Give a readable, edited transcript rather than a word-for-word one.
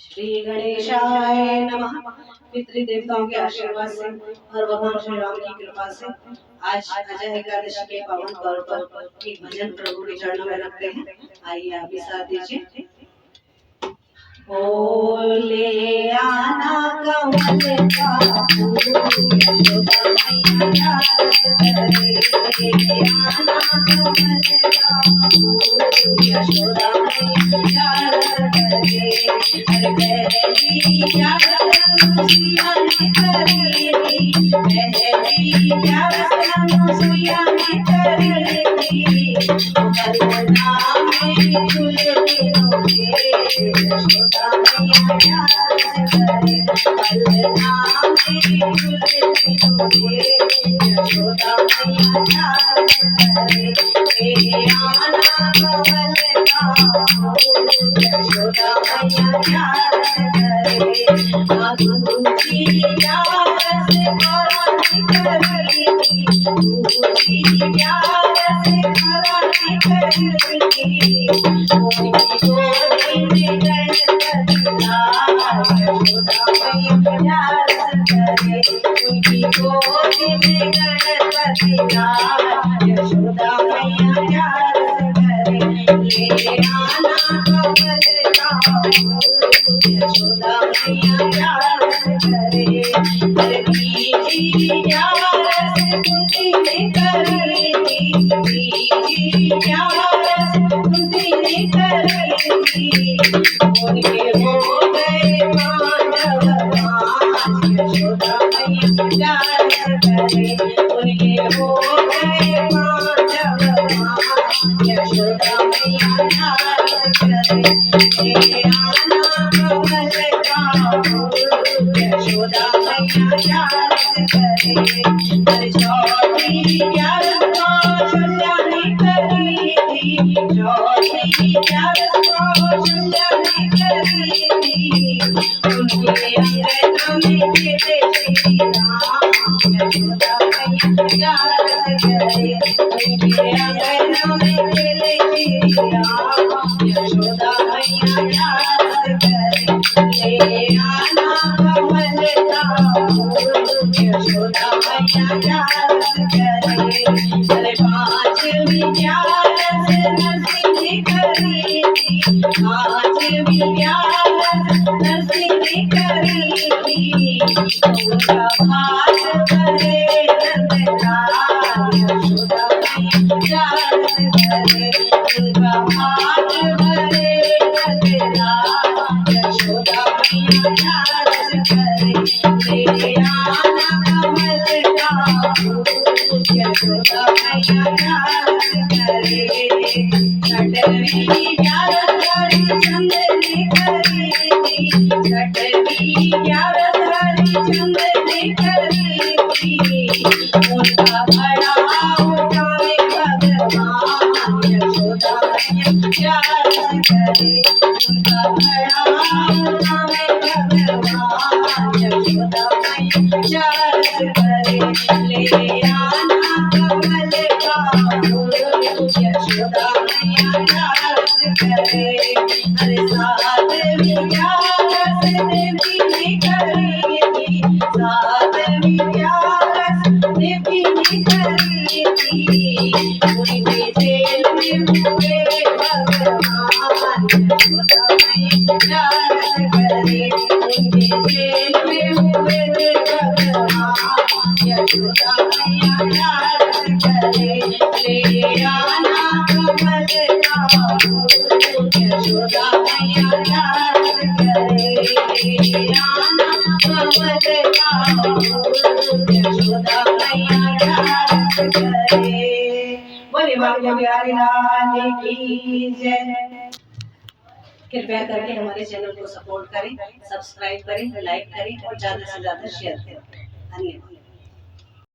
श्री गणेशाय नमः। पितृदेवताओं के आशीर्वाद से और भगवान श्री राम की कृपा से आज अजय एकादशी के पावन पर्व पर एक भजन प्रभु के चरणों में रखते हैं। आइए आप भी साथ दीजिए। ले आना कमल का फूल यशोदा मैया ले आना कमल का फूल यशोदा मैया पहली प्यार सुइया ने करी पहली प्यार सुइया ने करी करुणा में फूल के यशोदा मैया करे करुणा में फूल के यशोदा मैया करे आना कमल का फूल यशोदा मैया करे आगुची प्यार से करानी करी आगुची प्यार से करानी करी उनकी गोदी में गणपति लाल यशोदा मैया करे उनकी गोदी में गणपति लाल यशोदा मैया करे ले आना कमल का फूल यशोदा मैया करे प्यार से कुंती ने करी प्यार से कुंती ने करी उनके हो गए पांडव यशोदा मैया करे उनके हो गए पांडव यशोदा मैया करे ले आना कमल का फूल यशोदा मैया करे अरे चौथी प्यार कौशल्या ने करी थी चौथी प्यार कौशल्या ने करी थी उनके अंगना में खेले श्री राम यशोदा मैया करे उनके अंगना में खेले श्री राम यशोदा मैया करे ले आना कमल का फूल यशोदा मैया करे अरे पांचवी प्यार से नरसिंह करी थी पांचवी प्यार से नरसिंह करी थी उनका भाग भरे नंदलाल यशोदा मैया करे उनका भाग भरे नंदलाल यशोदा मैया करे ले आना कमल का फूल यशोदा मैया करे छठवीं प्यार हरिचंद ने करी थी छठवीं प्यार हरिचंद ने करी थी उनका बड़ा उठावे भगवान यशोदा मैया करे उनका बड़ा उठावे भगवान यशोदा मैया करे ले आना कमल का फूल यशोदा मैया करे अरे सातवीं प्यार से देवी ने करी थी सातवीं प्यार से देवी ने करी थी उनके जेल में हुए भगवान यशोदा मैया करे उनके जेल में हुए भगवान यशोदा मैया करे ले आना कमल का फूल यशोदा मैया करे ले आना कमल का फूल यशोदा मैया करे। बोले बाबा बिहारी लाल की जय। कृपया करके हमारे चैनल को सपोर्ट करें, सब्सक्राइब करें, लाइक करें और ज्यादा से ज्यादा शेयर करें। धन्यवाद।